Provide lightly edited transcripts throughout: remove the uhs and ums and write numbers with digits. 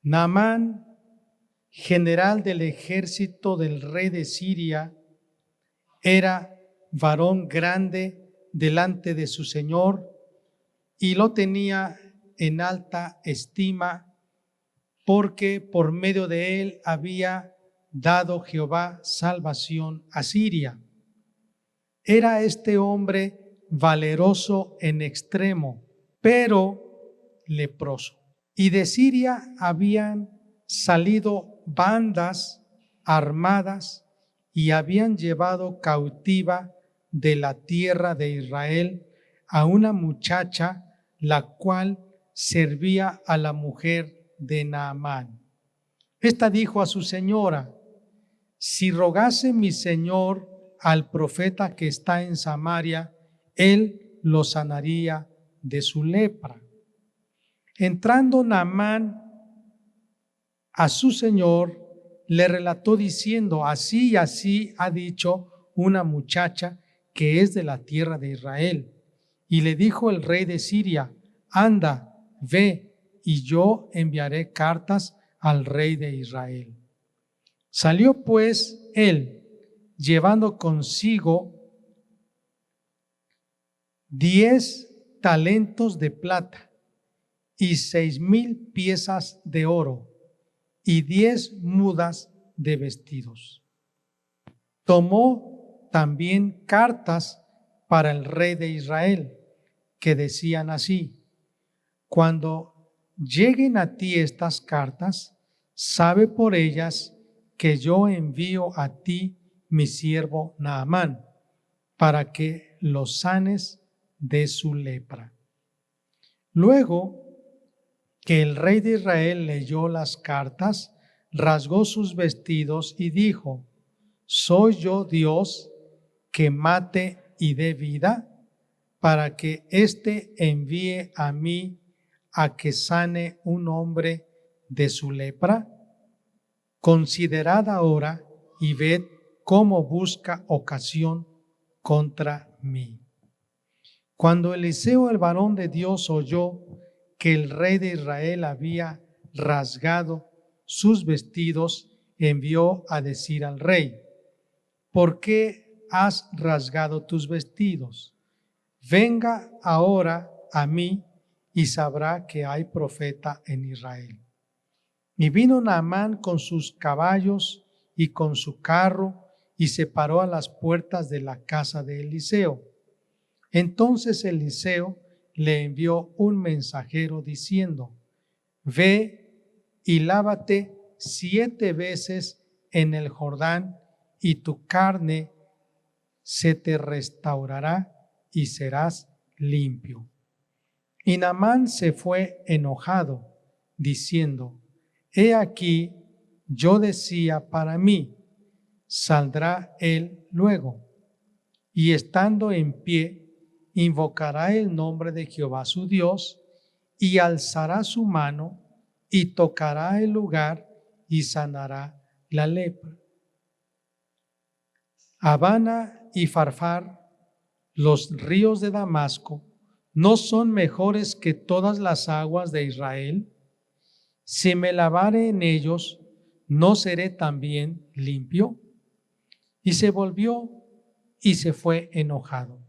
Naamán, general del ejército del rey de Siria, era varón grande delante de su señor y lo tenía en alta estima, porque por medio de él había dado Jehová salvación a Siria. Era este hombre valeroso en extremo, pero leproso. Y de Siria habían salido bandas armadas y habían llevado cautiva de la tierra de Israel a una muchacha, la cual servía a la mujer de Naamán. Esta dijo a su señora: si rogase mi señor al profeta que está en Samaria, él lo sanaría de su lepra. Entrando Naamán a su señor, le relató diciendo: así y así ha dicho una muchacha que es de la tierra de Israel. Y le dijo el rey de Siria: anda, ve, y yo enviaré cartas al rey de Israel. Salió pues él, llevando consigo 10 talentos de plata y 6,000 piezas de oro y 10 mudas de vestidos. Tomó también cartas para el rey de Israel, que decían así: cuando lleguen a ti estas cartas, sabe por ellas que yo envío a ti mi siervo Naamán, para que lo sanes de su lepra. Luego que el rey de Israel leyó las cartas, rasgó sus vestidos y dijo: ¿soy yo Dios que mate y dé vida, para que éste envíe a mí a que sane un hombre de su lepra? Considerad ahora y ved cómo busca ocasión contra mí. Cuando Eliseo, el varón de Dios, oyó que el rey de Israel había rasgado sus vestidos, envió a decir al rey: ¿por qué has rasgado tus vestidos? Venga ahora a mí y sabrá que hay profeta en Israel. Y vino Naamán con sus caballos y con su carro y se paró a las puertas de la casa de Eliseo. Entonces Eliseo le envió un mensajero diciendo: ve y lávate 7 veces en el Jordán, y tu carne se te restaurará y serás limpio. Y Naamán se fue enojado, diciendo: he aquí, yo decía para mí, saldrá él luego, y estando en pie, invocará el nombre de Jehová su Dios, y alzará su mano, y tocará el lugar, y sanará la lepra. Abana y Farfar, los ríos de Damasco, ¿no son mejores que todas las aguas de Israel? Si me lavare en ellos, ¿no seré también limpio? Y se volvió y se fue enojado.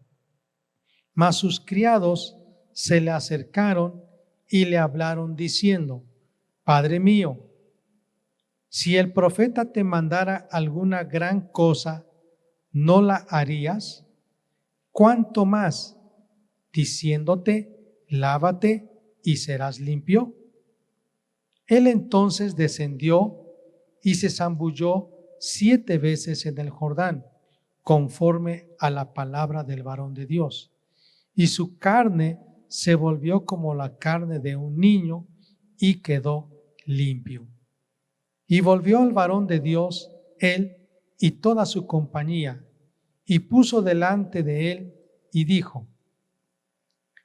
Mas sus criados se le acercaron y le hablaron diciendo: Padre mío, si el profeta te mandara alguna gran cosa, ¿no la harías? ¿Cuánto más, diciéndote: lávate y serás limpio? Él entonces descendió y se zambulló 7 veces en el Jordán, conforme a la palabra del varón de Dios. Y su carne se volvió como la carne de un niño y quedó limpio. Y volvió al varón de Dios, él y toda su compañía, y puso delante de él y dijo: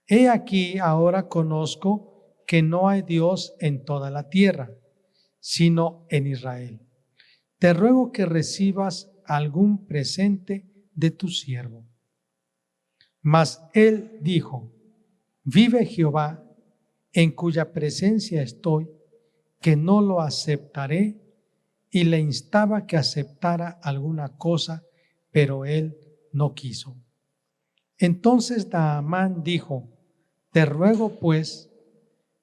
he aquí, ahora conozco que no hay Dios en toda la tierra, sino en Israel. Te ruego que recibas algún presente de tu siervo. Mas él dijo: vive Jehová, en cuya presencia estoy, que no lo aceptaré, y le instaba que aceptara alguna cosa, pero él no quiso. Entonces Naamán dijo: te ruego pues,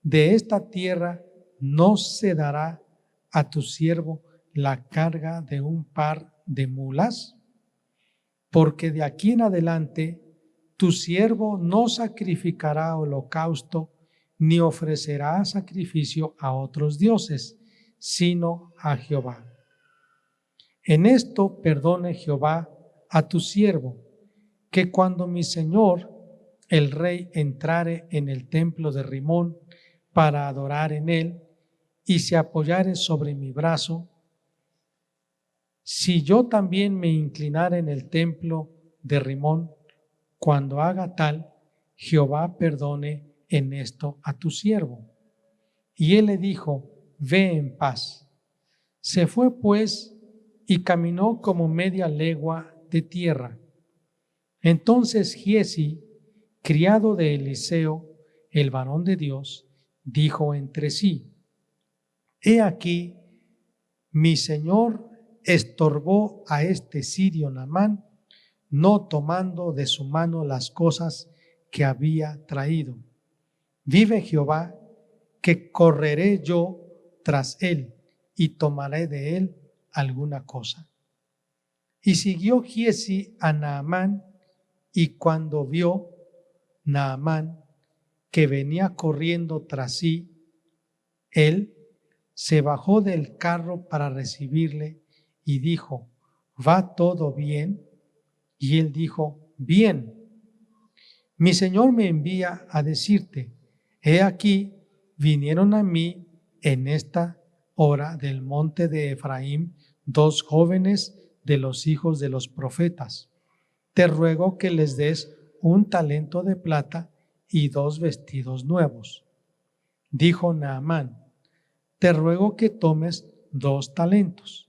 de esta tierra no se dará a tu siervo la carga de un par de mulas, porque de aquí en adelante tu siervo no sacrificará holocausto ni ofrecerá sacrificio a otros dioses, sino a Jehová. En esto perdone Jehová a tu siervo, que cuando mi señor el rey entrare en el templo de Rimón para adorar en él, y se apoyare sobre mi brazo, si yo también me inclinare en el templo de Rimón, cuando haga tal, Jehová perdone en esto a tu siervo. Y él le dijo: ve en paz. Se fue pues y caminó como media legua de tierra. Entonces Giezi, criado de Eliseo, el varón de Dios, dijo entre sí: he aquí, mi señor estorbó a este sirio Naamán, no tomando de su mano las cosas que había traído. Vive Jehová, que correré yo tras él y tomaré de él alguna cosa. Y siguió Giezi a Naamán, y cuando vio Naamán que venía corriendo tras sí, él se bajó del carro para recibirle y dijo: ¿va todo bien? Y él dijo: bien. Mi señor me envía a decirte: he aquí, vinieron a mí en esta hora del monte de Efraín 2 jóvenes de los hijos de los profetas. Te ruego que les des 1 talento de plata y 2 vestidos nuevos. Dijo Naamán: te ruego que tomes 2 talentos.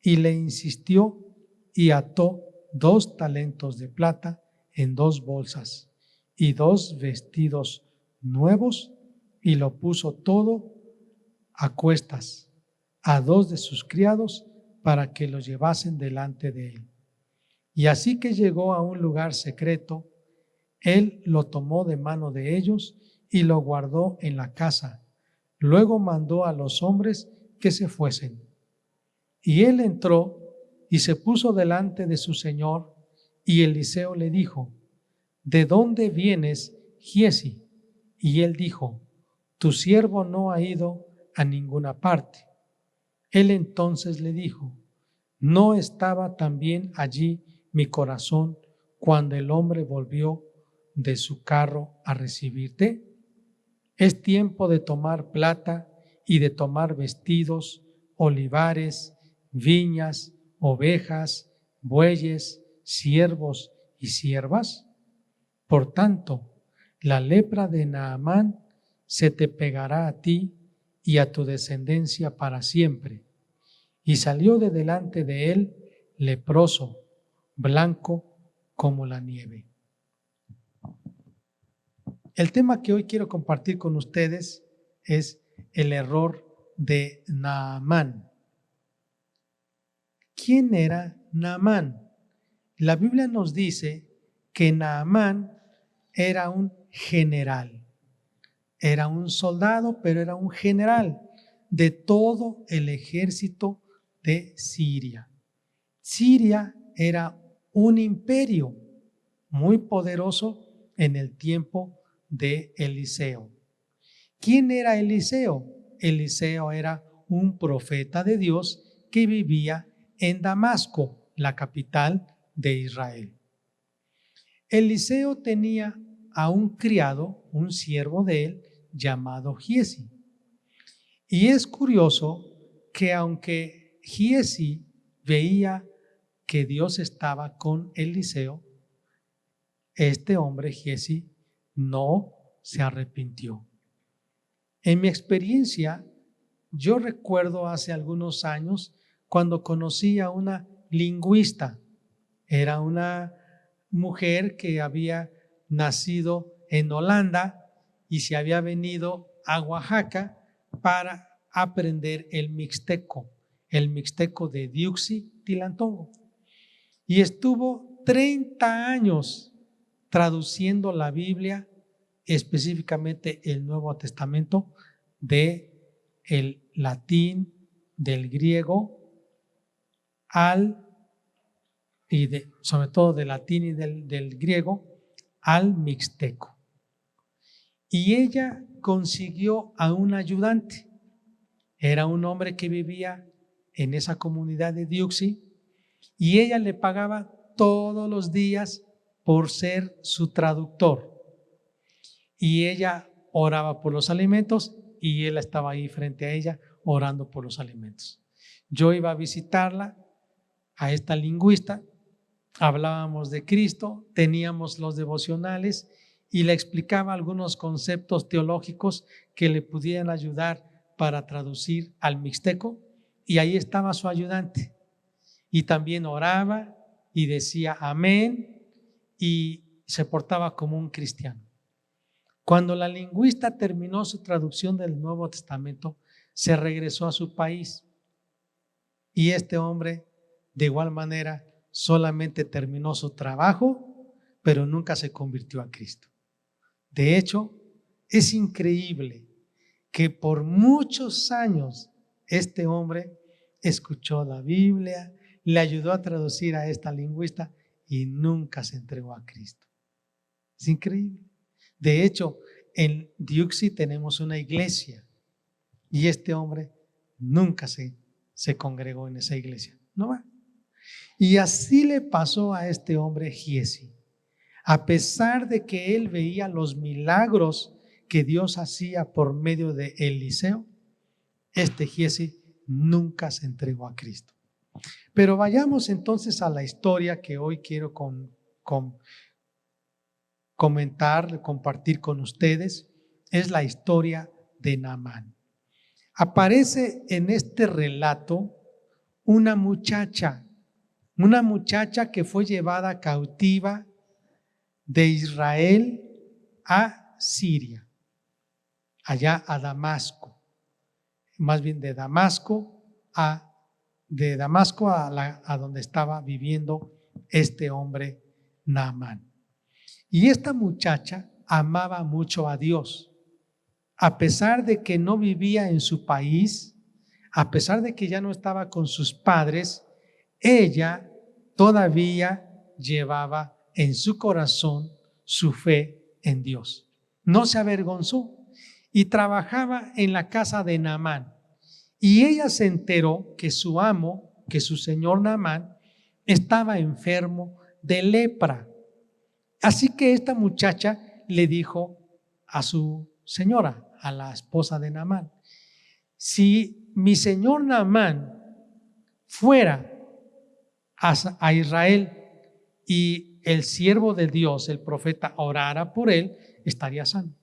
Y le insistió y ató 2 talentos de plata en 2 bolsas y 2 vestidos nuevos, y lo puso todo a cuestas a 2 de sus criados para que lo llevasen delante de él. Y así que llegó a un lugar secreto, él lo tomó de mano de ellos y lo guardó en la casa. Luego mandó a los hombres que se fuesen. Y él entró y se puso delante de su señor, y Eliseo le dijo: ¿de dónde vienes, Giezi? Y él dijo: tu siervo no ha ido a ninguna parte. Él entonces le dijo: ¿no estaba también allí mi corazón cuando el hombre volvió de su carro a recibirte? Es tiempo de tomar plata y de tomar vestidos, olivares, viñas, ovejas, bueyes, siervos y siervas. Por tanto, la lepra de Naamán se te pegará a ti y a tu descendencia para siempre. Y salió de delante de él leproso, blanco como la nieve. El tema que hoy quiero compartir con ustedes es el error de Naamán. ¿Quién era Naamán? La Biblia nos dice que Naamán era un general. Era un soldado, pero era un general de todo el ejército de Siria. Siria era un imperio muy poderoso en el tiempo de Eliseo. ¿Quién era Eliseo? Eliseo era un profeta de Dios que vivía en Damasco, la capital de Israel. Eliseo tenía a un criado, un siervo de él, llamado Giezi. Y es curioso que aunque Giezi veía que Dios estaba con Eliseo, este hombre Giezi no se arrepintió. En mi experiencia, yo recuerdo hace algunos años cuando conocí a una lingüista. Era una mujer que había nacido en Holanda y se había venido a Oaxaca para aprender el mixteco de Diuxi-Tilantongo. Y estuvo 30 años traduciendo la Biblia, específicamente el Nuevo Testamento, del latín, del griego, sobre todo del latín y del griego, al mixteco. Y ella consiguió a un ayudante. Era un hombre que vivía en esa comunidad de Diuxi y ella le pagaba todos los días por ser su traductor. Y ella oraba por los alimentos y él estaba ahí frente a ella orando por los alimentos. Yo iba a visitarla, a esta lingüista, hablábamos de Cristo, teníamos los devocionales y le explicaba algunos conceptos teológicos que le pudieran ayudar para traducir al mixteco, y ahí estaba su ayudante. Y también oraba y decía amén y se portaba como un cristiano. Cuando la lingüista terminó su traducción del Nuevo Testamento, se regresó a su país y este hombre de igual manera solamente terminó su trabajo, pero nunca se convirtió a Cristo. De hecho, es increíble que por muchos años este hombre escuchó la Biblia, le ayudó a traducir a esta lingüista y nunca se entregó a Cristo. Es increíble. De hecho, en Diuxi tenemos una iglesia y este hombre nunca se congregó en esa iglesia. No va. Y así le pasó a este hombre Giesi. A pesar de que él veía los milagros que Dios hacía por medio de Eliseo, este Giesi nunca se entregó a Cristo. Pero vayamos entonces a la historia que hoy quiero comentar, compartir con ustedes. Es la historia de Naamán. Aparece en este relato una muchacha que fue llevada cautiva de Israel a Siria, allá a Damasco, más bien de Damasco a donde estaba viviendo este hombre Naamán. Y esta muchacha amaba mucho a Dios, a pesar de que no vivía en su país, a pesar de que ya no estaba con sus padres, ella todavía llevaba en su corazón su fe en Dios. No se avergonzó y trabajaba en la casa de Naamán. Y ella se enteró que su amo, que su señor Naamán, estaba enfermo de lepra. Así que esta muchacha le dijo a su señora, a la esposa de Naamán: si mi señor Naamán fuera a Israel y el siervo de Dios, el profeta, orara por él, estaría sano.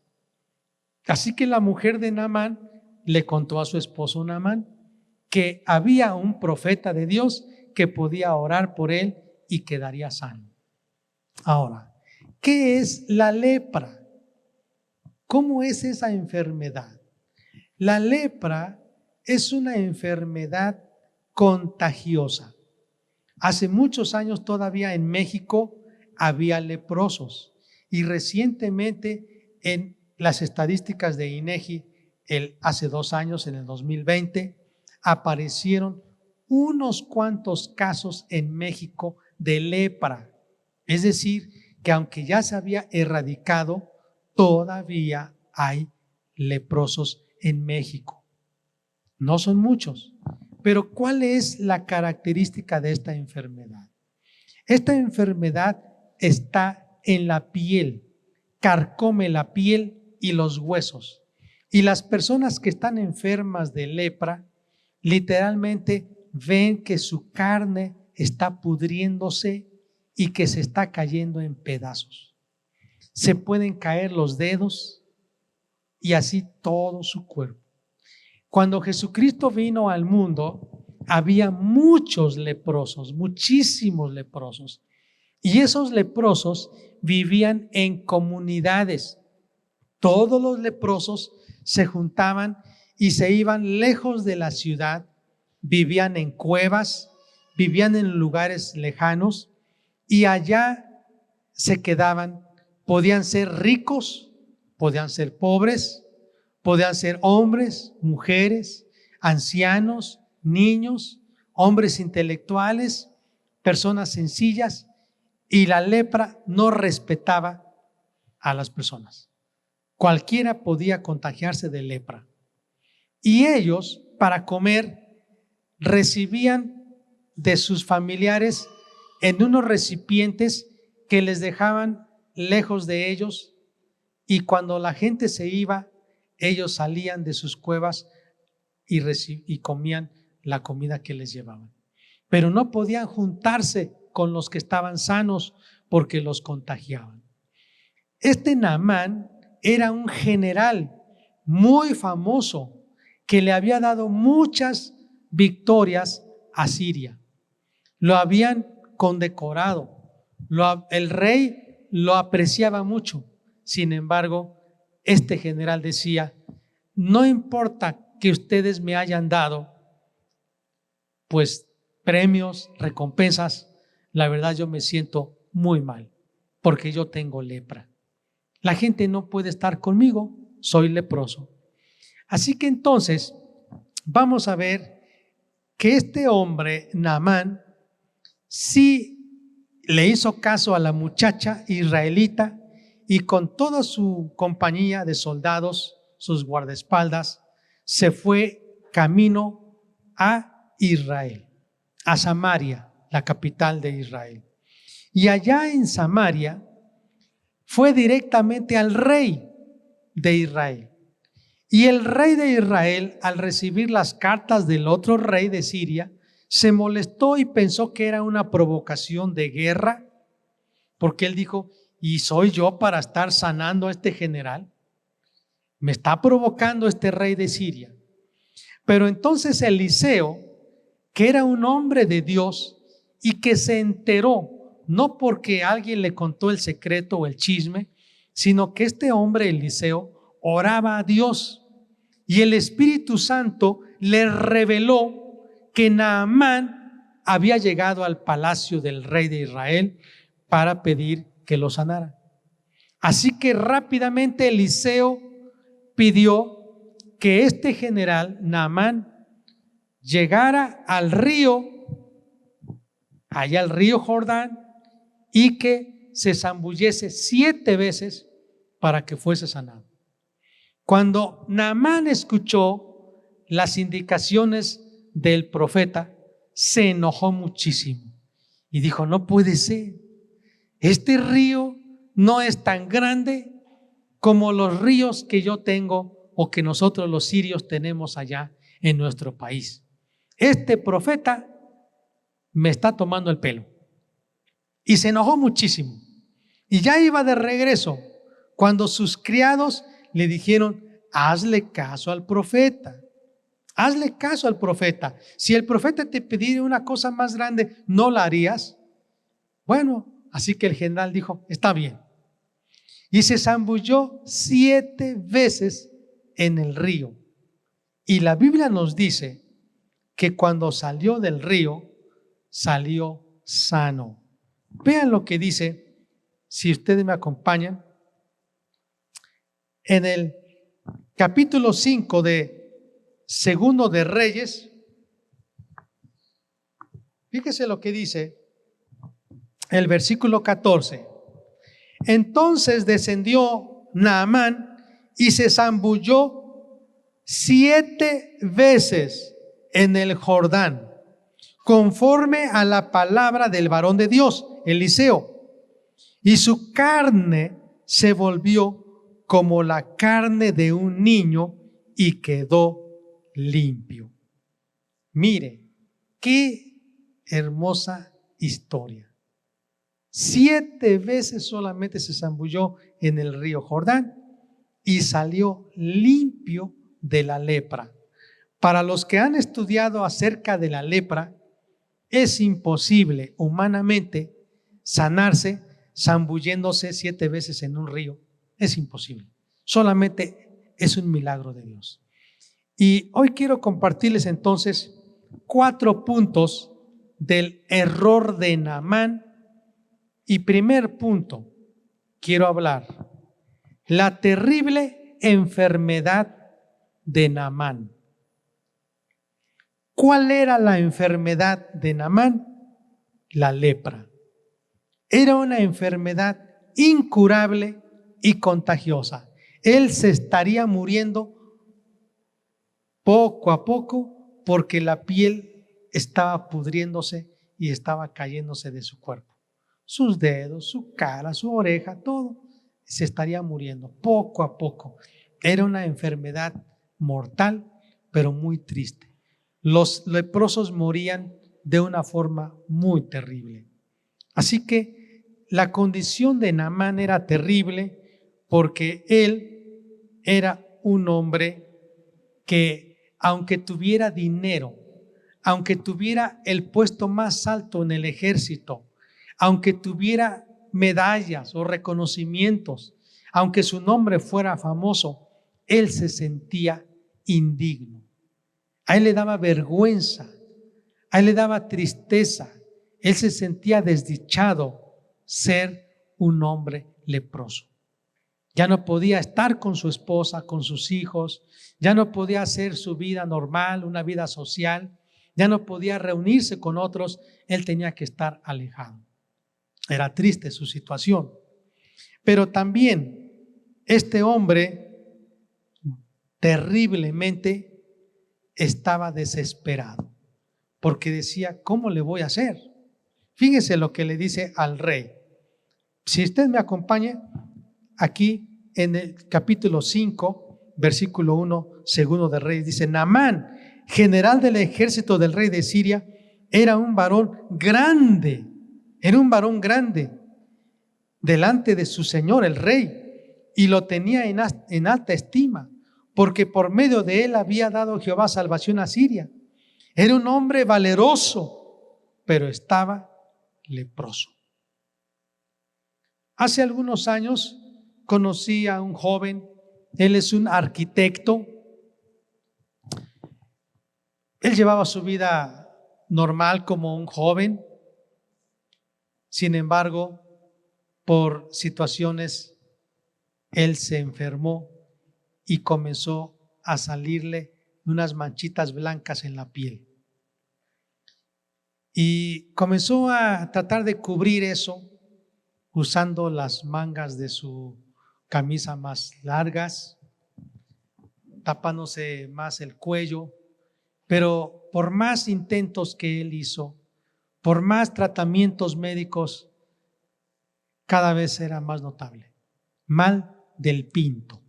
Así que la mujer de Naamán le contó a su esposo Naamán que había un profeta de Dios que podía orar por él y quedaría sano. Ahora, ¿qué es la lepra? ¿Cómo es esa enfermedad? La lepra es una enfermedad contagiosa. Hace muchos años todavía en México había leprosos y recientemente en las estadísticas de INEGI, hace 2 años, en el 2020, aparecieron unos cuantos casos en México de lepra. Es decir, que aunque ya se había erradicado, todavía hay leprosos en México. No son muchos, pero ¿cuál es la característica de esta enfermedad? Esta enfermedad está en la piel, carcome la piel y los huesos. Y las personas que están enfermas de lepra literalmente ven que su carne está pudriéndose y que se está cayendo en pedazos. Se pueden caer los dedos y así todo su cuerpo. Cuando Jesucristo vino al mundo, había muchos leprosos, muchísimos leprosos. Y esos leprosos vivían en comunidades. Todos los leprosos se juntaban y se iban lejos de la ciudad, vivían en cuevas, vivían en lugares lejanos y allá se quedaban. Podían ser ricos, podían ser pobres, podían ser hombres, mujeres, ancianos, niños, hombres intelectuales, personas sencillas, y la lepra no respetaba a las personas. Cualquiera podía contagiarse de lepra. Y ellos, para comer, recibían de sus familiares en unos recipientes que les dejaban lejos de ellos, y cuando la gente se iba, ellos salían de sus cuevas y comían la comida que les llevaban. Pero no podían juntarse con los que estaban sanos porque los contagiaban. Este Naamán era un general muy famoso que le había dado muchas victorias a Siria. Lo habían condecorado. El rey lo apreciaba mucho. Sin embargo, este general decía: no importa que ustedes me hayan dado pues premios, recompensas, la verdad yo me siento muy mal porque yo tengo lepra. La gente no puede estar conmigo, soy leproso. Así que entonces vamos a ver que este hombre, Naamán, sí le hizo caso a la muchacha israelita y con toda su compañía de soldados, sus guardaespaldas, se fue camino a Israel, a Samaria, la capital de Israel. Y allá en Samaria fue directamente al rey de Israel. Y el rey de Israel, al recibir las cartas del otro rey de Siria, se molestó y pensó que era una provocación de guerra, porque él dijo: ¿y soy yo para estar sanando a este general? Me está provocando este rey de Siria. Pero entonces Eliseo, que era un hombre de Dios y que se enteró, no porque alguien le contó el secreto o el chisme, sino que este hombre Eliseo oraba a Dios y el Espíritu Santo le reveló que Naamán había llegado al palacio del rey de Israel para pedir que lo sanara. Así que rápidamente Eliseo pidió que este general Naamán llegara al río, allá al río Jordán, y que se zambullese 7 veces para que fuese sanado. Cuando Naamán escuchó las indicaciones del profeta, se enojó muchísimo y dijo: no puede ser, este río no es tan grande como los ríos que yo tengo o que nosotros los sirios tenemos allá en nuestro país. Este profeta me está tomando el pelo. Y se enojó muchísimo. Y ya iba de regreso cuando sus criados le dijeron: hazle caso al profeta. Hazle caso al profeta. Si el profeta te pidiera una cosa más grande, ¿no la harías? Bueno, así que el general dijo: está bien. Y se zambulló 7 veces en el río. Y la Biblia nos dice que cuando salió del río, salió sano. Vean lo que dice, si ustedes me acompañan, en el capítulo 5 de Segundo de Reyes. Fíjese lo que dice el versículo 14. Entonces descendió Naamán y se zambulló 7 veces en el Jordán, conforme a la palabra del varón de Dios, Eliseo, y su carne se volvió como la carne de un niño y quedó limpio. Mire, qué hermosa historia. 7 veces solamente se zambulló en el río Jordán y salió limpio de la lepra. Para los que han estudiado acerca de la lepra, es imposible humanamente sanarse zambulléndose 7 veces en un río. Es imposible. Solamente es un milagro de Dios. Y hoy quiero compartirles entonces 4 puntos del error de Naamán. Y primer punto, quiero hablar la terrible enfermedad de Naamán. ¿Cuál era la enfermedad de Naamán? La lepra. Era una enfermedad incurable y contagiosa. Él se estaría muriendo poco a poco porque la piel estaba pudriéndose y estaba cayéndose de su cuerpo. Sus dedos, su cara, su oreja, todo se estaría muriendo poco a poco. Era una enfermedad mortal, pero muy triste. Los leprosos morían de una forma muy terrible. Así que la condición de Naamán era terrible porque él era un hombre que, aunque tuviera dinero, aunque tuviera el puesto más alto en el ejército, aunque tuviera medallas o reconocimientos, aunque su nombre fuera famoso, él se sentía indigno. A él le daba vergüenza, a él le daba tristeza, él se sentía desdichado ser un hombre leproso. Ya no podía estar con su esposa, con sus hijos, ya no podía hacer su vida normal, una vida social, ya no podía reunirse con otros, él tenía que estar alejado. Era triste su situación. Pero también este hombre terriblemente estaba desesperado, porque decía, ¿cómo le voy a hacer? Fíjese lo que le dice al rey. Si usted me acompaña, aquí en el capítulo 5, versículo 1, segundo de Reyes, dice, Naamán, general del ejército del rey de Siria, era un varón grande delante de su señor, el rey, y lo tenía en alta estima, porque por medio de él había dado Jehová salvación a Siria. Era un hombre valeroso, pero estaba leproso. Hace algunos años conocí a un joven, él es un arquitecto. Él llevaba su vida normal como un joven. Sin embargo, por situaciones, él se enfermó y comenzó a salirle unas manchitas blancas en la piel. Y comenzó a tratar de cubrir eso usando las mangas de su camisa más largas, tapándose más el cuello. Pero por más intentos que él hizo, por más tratamientos médicos, cada vez era más notable. Mal del pinto.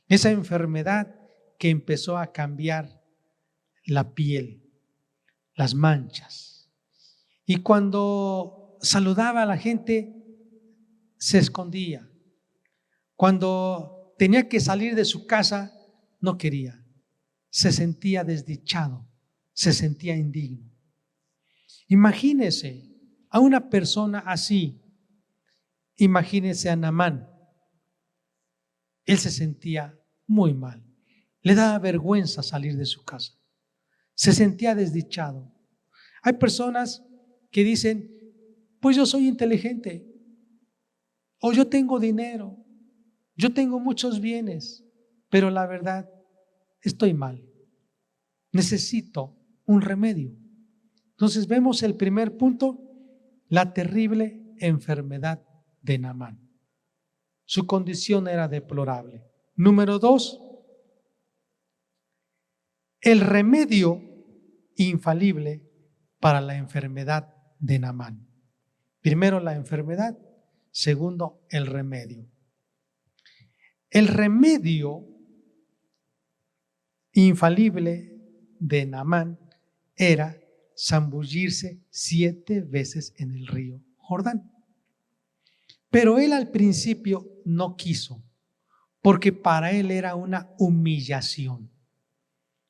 Esa enfermedad que empezó a cambiar la piel, las manchas. Y cuando saludaba a la gente, se escondía. Cuando tenía que salir de su casa, no quería. Se sentía desdichado, se sentía indigno. Imagínese a una persona así. Imagínese a Naamán. Él se sentía muy mal. Le daba vergüenza salir de su casa. Se sentía desdichado. Hay personas que dicen, pues yo soy inteligente, o yo tengo dinero, yo tengo muchos bienes, pero la verdad, estoy mal. Necesito un remedio. Entonces vemos el primer punto, la terrible enfermedad de Naamán. Su condición era deplorable. Número 2, el remedio infalible para la enfermedad de Naamán. Primero la enfermedad, segundo el remedio. El remedio infalible de Naamán era zambullirse 7 veces en el río Jordán. Pero él al principio no quiso, porque para él era una humillación.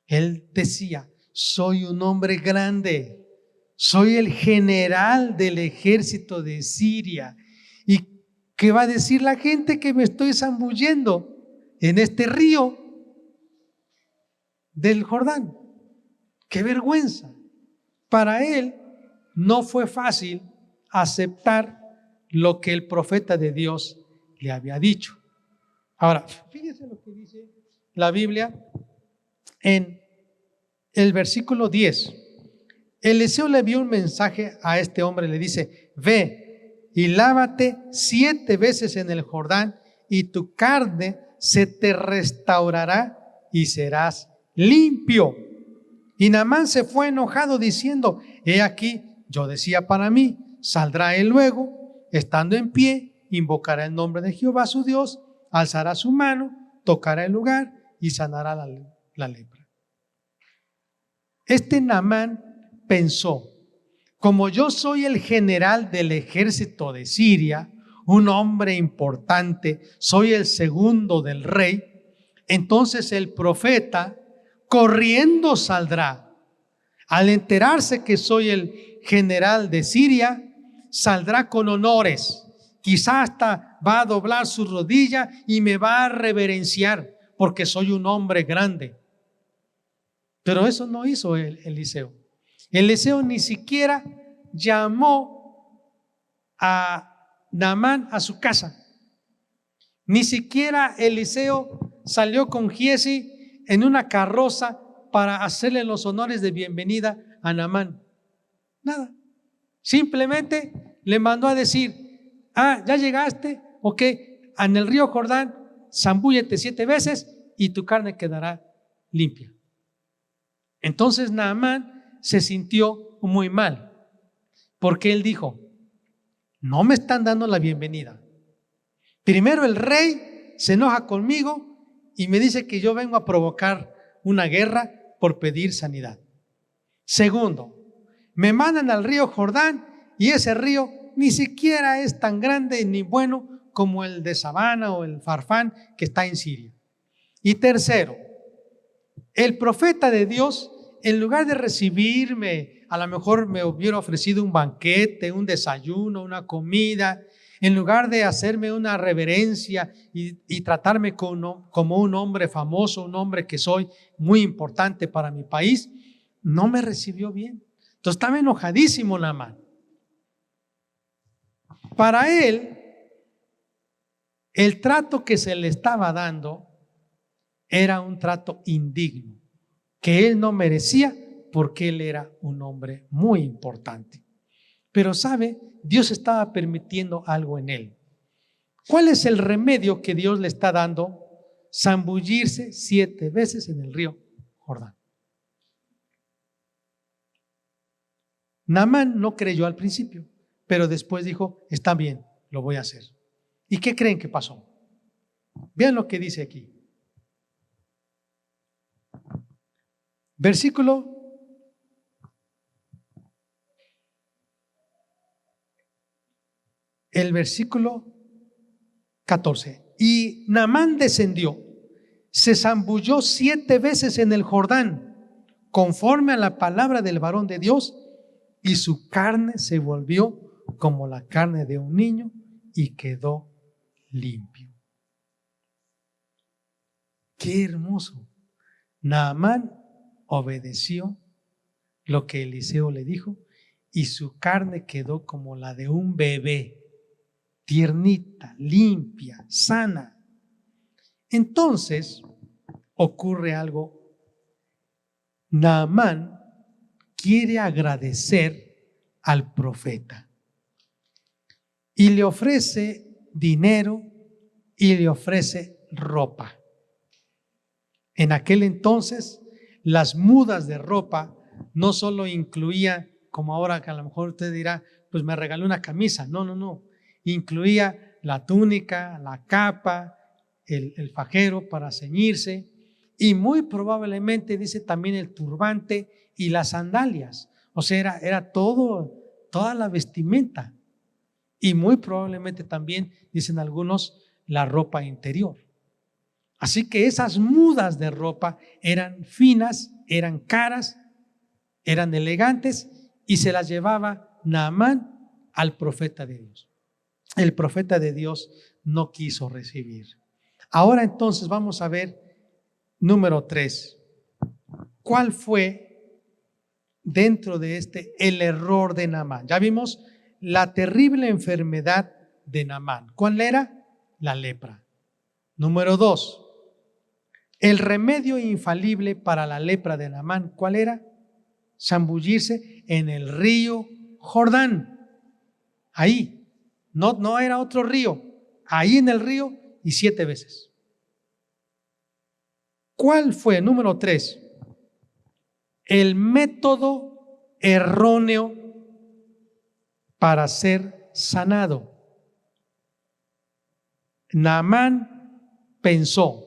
Él decía, soy un hombre grande, soy el general del ejército de Siria. ¿Y qué va a decir la gente que me estoy zambullendo en este río? del Jordán. ¡Qué vergüenza! Para él no fue fácil aceptar lo que el profeta de Dios le había dicho. Ahora, fíjese lo que dice la Biblia en el versículo 10. Eliseo le envió un mensaje a este hombre, le dice: ve y lávate 7 veces en el Jordán y tu carne se te restaurará y serás limpio. Y Naamán se fue enojado diciendo: he aquí, yo decía para mí, saldrá él luego, estando en pie, invocará el nombre de Jehová su Dios, alzará su mano, tocará el lugar y sanará la lepra. Este Naamán pensó: como yo soy el general del ejército de Siria, un hombre importante, soy el segundo del rey, entonces el profeta corriendo saldrá. Al enterarse que soy el general de Siria, saldrá con honores. Quizá hasta va a doblar su rodilla y me va a reverenciar porque soy un hombre grande. Pero eso no hizo Eliseo. Eliseo ni siquiera llamó a Naamán a su casa. Ni siquiera Eliseo salió con Giezi en una carroza para hacerle los honores de bienvenida a Naamán. Nada. Simplemente le mandó a decir: ya llegaste, ok, en el río Jordán, zambúllete 7 veces y tu carne quedará limpia. Entonces Naamán se sintió muy mal, porque él dijo: no me están dando la bienvenida. Primero el rey se enoja conmigo y me dice que yo vengo a provocar una guerra por pedir sanidad. Segundo, me mandan al río Jordán y ese río ni siquiera es tan grande ni bueno como el de Sabana o el Farfán que está en Siria. Y tercero, el profeta de Dios, en lugar de recibirme, a lo mejor me hubiera ofrecido un banquete, un desayuno, una comida, en lugar de hacerme una reverencia y tratarme como un hombre famoso, un hombre que soy muy importante para mi país, no me recibió bien. Entonces estaba enojadísimo Naamán. Para él, el trato que se le estaba dando era un trato indigno, que él no merecía porque él era un hombre muy importante. Pero sabe, Dios estaba permitiendo algo en él. ¿Cuál es el remedio que Dios le está dando? Zambullirse 7 veces en el río Jordán. Naamán no creyó al principio, pero después dijo: está bien, lo voy a hacer. ¿Y qué creen que pasó? Vean lo que dice aquí. El versículo 14. Y Naamán descendió, se zambulló 7 veces en el Jordán, conforme a la palabra del varón de Dios, y su carne se volvió como la carne de un niño y quedó limpio. Qué hermoso. Naamán obedeció lo que Eliseo le dijo y su carne quedó como la de un bebé, tiernita, limpia, sana. Entonces ocurre algo. Naamán quiere agradecer al profeta y le ofrece dinero y le ofrece ropa. En aquel entonces, las mudas de ropa no solo incluían, como ahora que a lo mejor usted dirá, pues me regaló una camisa. No. Incluía la túnica, la capa, el fajero para ceñirse y muy probablemente dice también el turbante y las sandalias. O sea, era toda la vestimenta y muy probablemente también, dicen algunos, la ropa interior. Así que esas mudas de ropa eran finas, eran caras, eran elegantes y se las llevaba Naamán al profeta de Dios. El profeta de Dios no quiso recibir. Ahora entonces vamos a ver número 3. ¿Cuál fue dentro de el error de Naamán? Ya vimos la terrible enfermedad de Naamán. ¿Cuál era? La lepra. Número 2, el remedio infalible para la lepra de Naamán, ¿cuál era? Zambullirse en el río Jordán. Ahí, no era otro río, ahí en el río y 7 veces. ¿Cuál fue? Número 3, el método erróneo para ser sanado. Naamán pensó,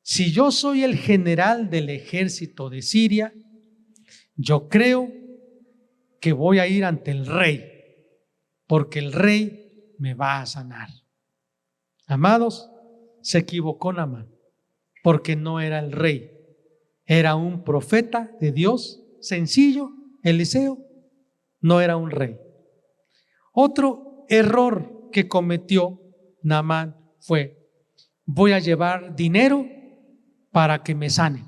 si yo soy el general del ejército de Siria, yo creo que voy a ir ante el rey, porque el rey me va a sanar. Amados, se equivocó Naamán, porque no era el rey, era un profeta de Dios sencillo, Eliseo, no era un rey. Otro error que cometió Naamán fue, voy a llevar dinero para que me sane.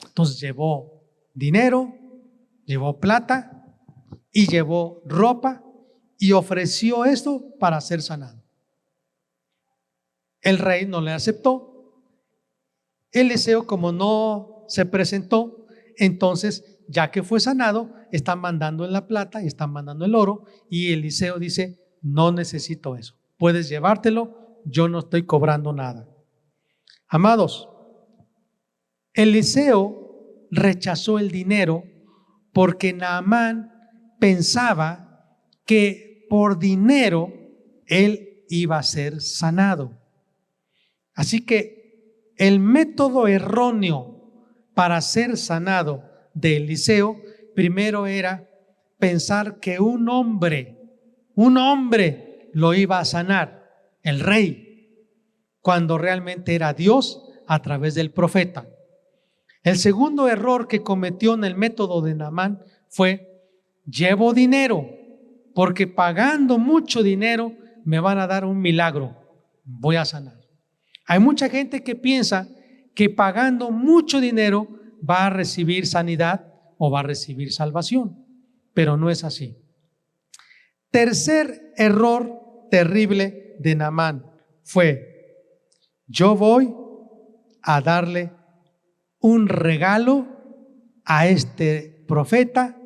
Entonces llevó dinero, llevó plata y llevó ropa y ofreció esto para ser sanado. El rey no le aceptó. Eliseo, como no se presentó, entonces ya que fue sanado, están mandando en la plata y están mandando el oro, y Eliseo dice, no necesito eso, puedes llevártelo, yo no estoy cobrando nada. Amados, Eliseo rechazó el dinero porque Naamán pensaba que por dinero él iba a ser sanado. Así que el método erróneo para ser sanado de Eliseo, primero era pensar que un hombre lo iba a sanar, el rey, cuando realmente era Dios a través del profeta. El segundo error que cometió en el método de Naamán fue, llevo dinero, porque pagando mucho dinero me van a dar un milagro, voy a sanar. Hay mucha gente que piensa que pagando mucho dinero va a recibir sanidad o va a recibir salvación, pero no es así. Tercer error terrible de Naamán fue, yo voy a darle un regalo a este profeta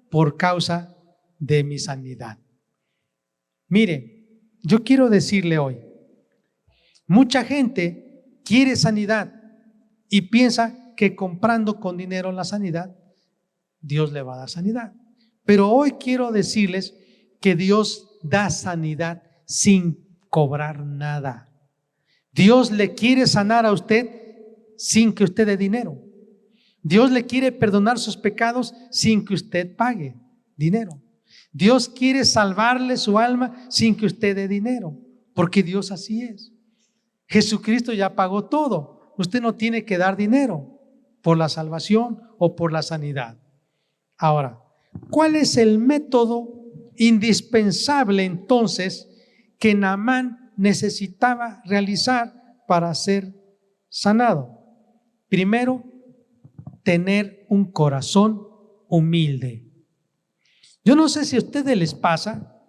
por causa de mi sanidad. Mire, yo quiero decirle hoy, mucha gente quiere sanidad y piensa que comprando con dinero la sanidad, Dios le va a dar sanidad. Pero hoy quiero decirles que Dios da sanidad sin cobrar nada. Dios le quiere sanar a usted sin que usted dé dinero. Dios le quiere perdonar sus pecados sin que usted pague dinero. Dios quiere salvarle su alma sin que usted dé dinero, porque Dios así es. Jesucristo ya pagó todo. Usted no tiene que dar dinero por la salvación o por la sanidad. Ahora, ¿cuál es el método indispensable entonces que Naamán necesitaba realizar para ser sanado? Primero, tener un corazón humilde. Yo no sé si a ustedes les pasa,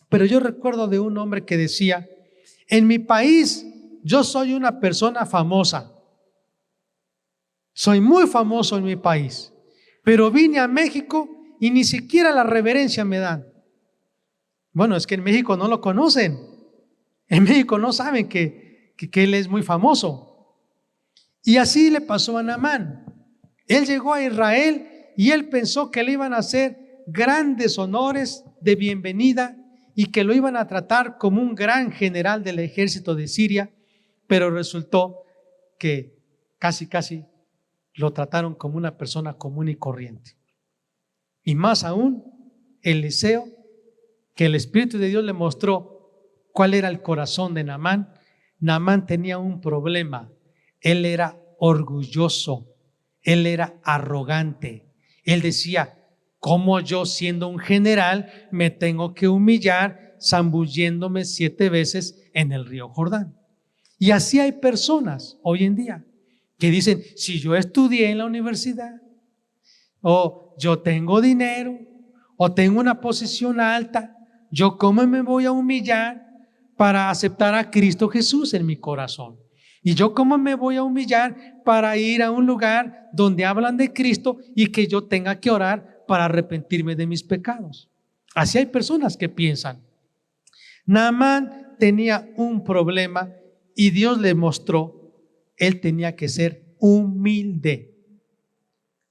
pero yo recuerdo de un hombre que decía, en mi país yo soy una persona famosa, soy muy famoso en mi país, pero vine a México y ni siquiera la reverencia me dan. Bueno, es que en México no lo conocen, en México no saben que él es muy famoso. Y así le pasó a Naamán. Él llegó a Israel y él pensó que le iban a hacer grandes honores de bienvenida y que lo iban a tratar como un gran general del ejército de Siria, pero resultó que casi lo trataron como una persona común y corriente. Y más aún, Eliseo, que el Espíritu de Dios le mostró cuál era el corazón de Naamán. Naamán tenía un problema. Él era orgulloso, él era arrogante. Él decía, ¿cómo yo siendo un general me tengo que humillar zambulléndome 7 veces en el río Jordán? Y así hay personas hoy en día que dicen, si yo estudié en la universidad, o yo tengo dinero, o tengo una posición alta, ¿yo cómo me voy a humillar para aceptar a Cristo Jesús en mi corazón? ¿Y yo cómo me voy a humillar para ir a un lugar donde hablan de Cristo y que yo tenga que orar para arrepentirme de mis pecados? Así hay personas que piensan. Naamán tenía un problema y Dios le mostró, él tenía que ser humilde.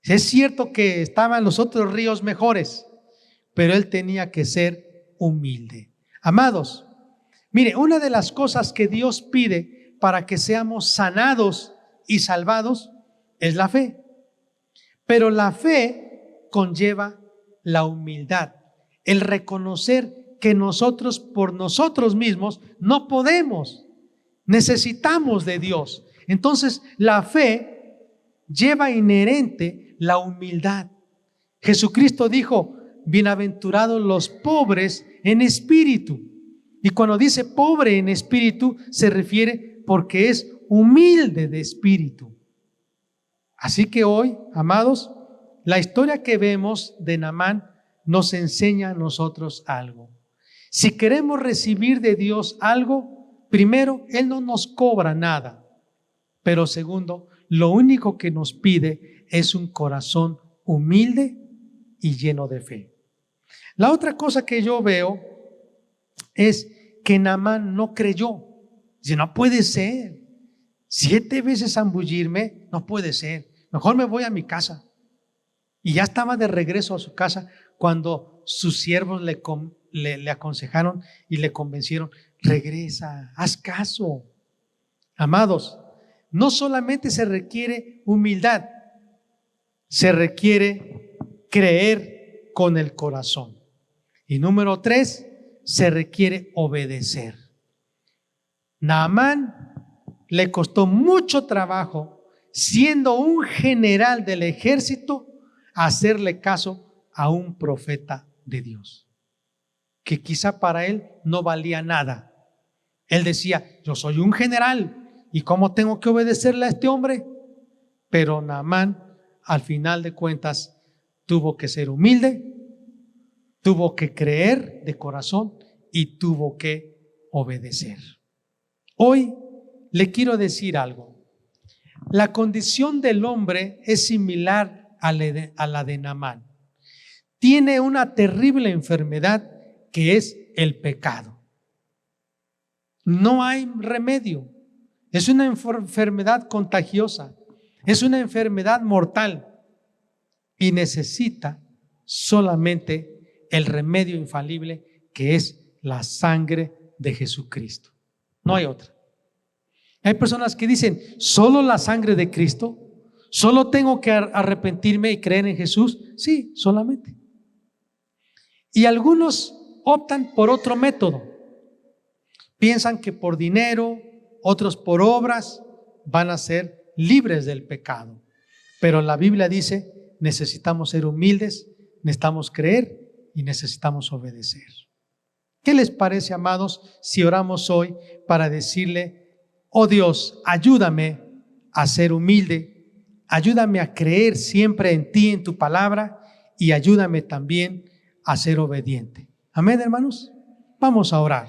Es cierto que estaban los otros ríos mejores, pero él tenía que ser humilde. Amados, mire, una de las cosas que Dios pide para que seamos sanados y salvados es la fe. Pero la fe conlleva la humildad, el reconocer que nosotros por nosotros mismos no podemos, necesitamos de Dios. Entonces la fe lleva inherente la humildad. Jesucristo dijo, bienaventurados los pobres en espíritu. Y cuando dice pobre en espíritu, se refiere porque es humilde de espíritu. Así que hoy, amados, la historia que vemos de Naamán nos enseña a nosotros algo. Si queremos recibir de Dios algo, primero, Él no nos cobra nada. Pero segundo, lo único que nos pide es un corazón humilde y lleno de fe. La otra cosa que yo veo es que Naamán no creyó. Dice, no puede ser. 7 veces zambullirme, no puede ser. Mejor me voy a mi casa. Y ya estaba de regreso a su casa cuando sus siervos le aconsejaron y le convencieron, regresa, haz caso. Amados, no solamente se requiere humildad, se requiere creer con el corazón. Y número 3, se requiere obedecer. Naamán le costó mucho trabajo, siendo un general del ejército, hacerle caso a un profeta de Dios, que quizá para él no valía nada. Él decía, yo soy un general, ¿y cómo tengo que obedecerle a este hombre? Pero Naamán, al final de cuentas, tuvo que ser humilde, tuvo que creer de corazón y tuvo que obedecer. Hoy le quiero decir algo. La condición del hombre es similar a la de Naamán. Tiene una terrible enfermedad que es el pecado. No hay remedio. Es una enfermedad contagiosa. Es una enfermedad mortal y necesita solamente el remedio infalible que es la sangre de Jesucristo. No hay otra. Hay personas que dicen, ¿solo la sangre de Cristo? ¿Solo tengo que arrepentirme y creer en Jesús? Sí, solamente. Y algunos optan por otro método. Piensan que por dinero, otros por obras, van a ser libres del pecado. Pero la Biblia dice, necesitamos ser humildes, necesitamos creer y necesitamos obedecer. ¿Qué les parece, amados, si oramos hoy para decirle, oh Dios, ayúdame a ser humilde, ayúdame a creer siempre en ti, en tu palabra, y ayúdame también a ser obediente? Amén, hermanos. Vamos a orar.